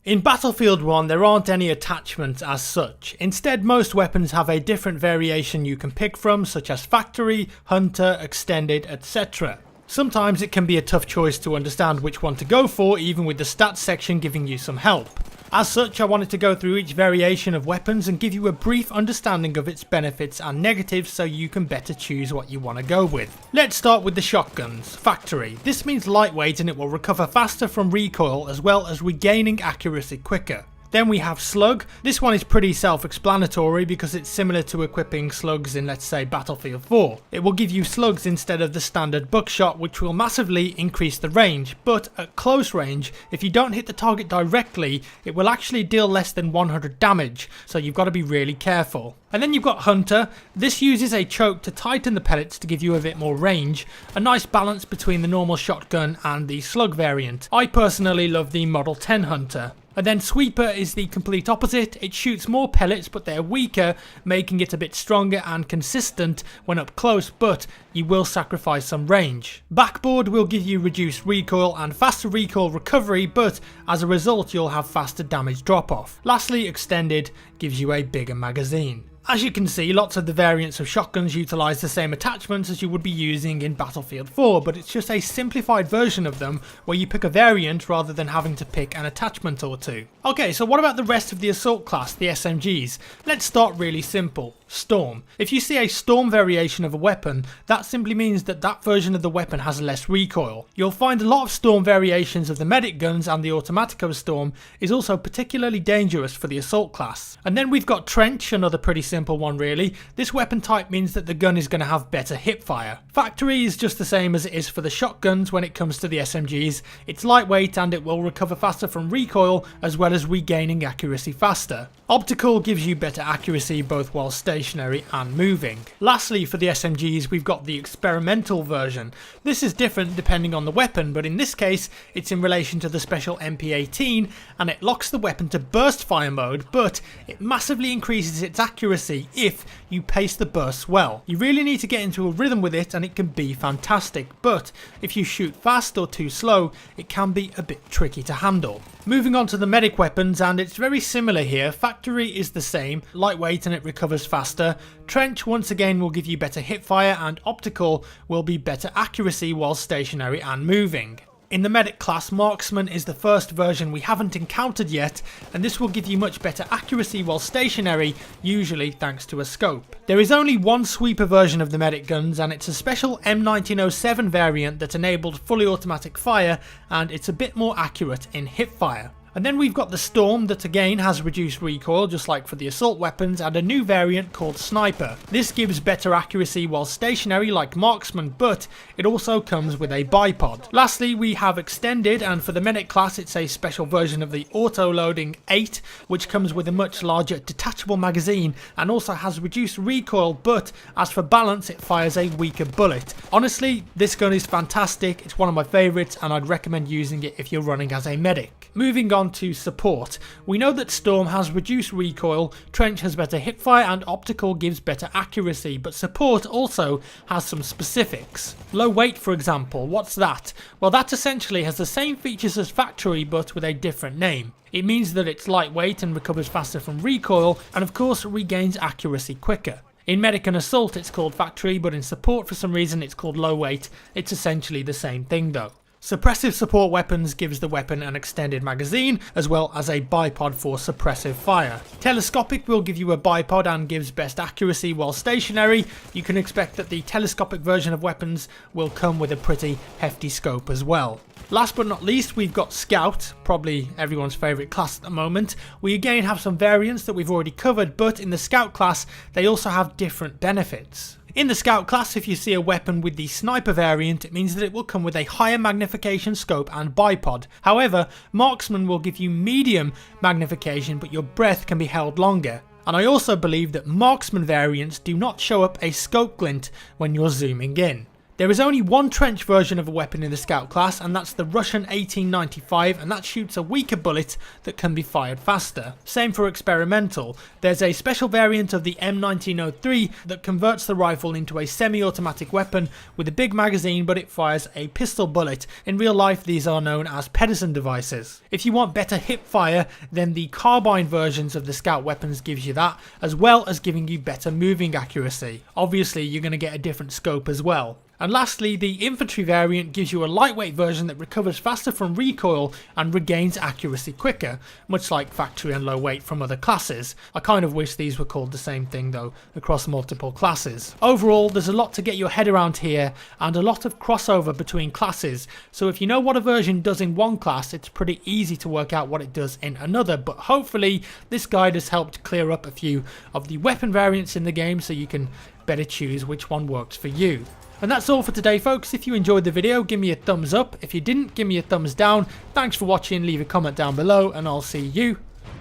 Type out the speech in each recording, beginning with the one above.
In Battlefield 1 there aren't any attachments as such. Instead, most weapons have a different variation you can pick from, such as Factory, Hunter, Extended, etc. Sometimes it can be a tough choice to understand which one to go for, even with the stats section giving you some help. As such, I wanted to go through each variation of weapons and give you a brief understanding of its benefits and negatives so you can better choose what you want to go with. Let's start with the shotguns. Factory. This means lightweight and it will recover faster from recoil as well as regaining accuracy quicker. Then we have Slug. This one is pretty self-explanatory because it's similar to equipping slugs in, let's say, Battlefield 4. It will give you slugs instead of the standard buckshot, which will massively increase the range, but at close range, if you don't hit the target directly, it will actually deal less than 100 damage, so you've got to be really careful. And then you've got Hunter. This uses a choke to tighten the pellets to give you a bit more range, a nice balance between the normal shotgun and the slug variant. I personally love the Model 10 Hunter. And then Sweeper is the complete opposite. It shoots more pellets but they're weaker, making it a bit stronger and consistent when up close, but you will sacrifice some range. Backboard will give you reduced recoil and faster recoil recovery, but as a result you'll have faster damage drop off. Lastly, Extended gives you a bigger magazine. As you can see, lots of the variants of shotguns utilise the same attachments as you would be using in Battlefield 4, but it's just a simplified version of them where you pick a variant rather than having to pick an attachment or two. Okay, so what about the rest of the assault class, the SMGs? Let's start really simple. Storm. If you see a Storm variation of a weapon, that simply means that that version of the weapon has less recoil. You'll find a lot of Storm variations of the medic guns, and the Automatico Storm is also particularly dangerous for the assault class. And then we've got Trench, another pretty simple one really. This weapon type means that the gun is going to have better hip fire. Factory is just the same as it is for the shotguns when it comes to the SMGs. It's lightweight and it will recover faster from recoil as well as regaining accuracy faster. Optical gives you better accuracy both while stationary and moving. Lastly, for the SMGs we've got the experimental version. This is different depending on the weapon, but in this case it's in relation to the special MP18 and it locks the weapon to burst fire mode, but it massively increases its accuracy if you pace the bursts well. You really need to get into a rhythm with it and it can be fantastic, but if you shoot fast or too slow it can be a bit tricky to handle. Moving on to the medic weapons, and it's very similar here. Factory is the same, lightweight and it recovers faster. Trench once again will give you better hip fire, and Optical will be better accuracy while stationary and moving. In the medic class, Marksman is the first version we haven't encountered yet, and this will give you much better accuracy while stationary, usually thanks to a scope. There is only one Sweeper version of the medic guns, and it's a special M1907 variant that enabled fully automatic fire, and it's a bit more accurate in hip fire. And then we've got the Storm that again has reduced recoil just like for the assault weapons, and a new variant called Sniper. This gives better accuracy while stationary like Marksman, but it also comes with a bipod. Lastly, we have Extended, and for the medic class it's a special version of the auto-loading 8 which comes with a much larger detachable magazine and also has reduced recoil, but as for balance it fires a weaker bullet. Honestly, this gun is fantastic, it's one of my favourites and I'd recommend using it if you're running as a medic. Moving on to support. We know that Storm has reduced recoil, Trench has better hipfire and Optical gives better accuracy, but support also has some specifics. Low weight, for example, what's that? Well, that essentially has the same features as Factory but with a different name. It means that it's lightweight and recovers faster from recoil, and of course regains accuracy quicker. In Medic and Assault it's called Factory, but in Support for some reason it's called Low Weight. It's essentially the same thing though. Suppressive support weapons gives the weapon an extended magazine as well as a bipod for suppressive fire. Telescopic will give you a bipod and gives best accuracy while stationary. You can expect that the telescopic version of weapons will come with a pretty hefty scope as well. Last but not least, we've got Scout, probably everyone's favourite class at the moment. We again have some variants that we've already covered, but in the Scout class they also have different benefits. In the Scout class, if you see a weapon with the Sniper variant, it means that it will come with a higher magnification scope and bipod. However, Marksman will give you medium magnification, but your breath can be held longer. And I also believe that Marksman variants do not show up a scope glint when you're zooming in. There is only one trench version of a weapon in the Scout class, and that's the Russian 1895, and that shoots a weaker bullet that can be fired faster. Same for experimental. There's a special variant of the M1903 that converts the rifle into a semi-automatic weapon with a big magazine, but it fires a pistol bullet. In real life, these are known as Pedersen devices. If you want better hip fire, then the carbine versions of the Scout weapons gives you that, as well as giving you better moving accuracy. Obviously, you're going to get a different scope as well. And lastly, the infantry variant gives you a lightweight version that recovers faster from recoil and regains accuracy quicker, much like factory and low weight from other classes. I kind of wish these were called the same thing though, across multiple classes. Overall, there's a lot to get your head around here, and a lot of crossover between classes, so if you know what a version does in one class, it's pretty easy to work out what it does in another, but hopefully this guide has helped clear up a few of the weapon variants in the game so you can better choose which one works for you. And that's all for today, folks. If you enjoyed the video, give me a thumbs up. If you didn't, give me a thumbs down. Thanks for watching, leave a comment down below, and I'll see you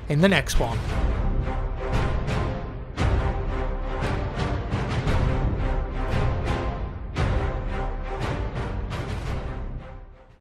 in the next one.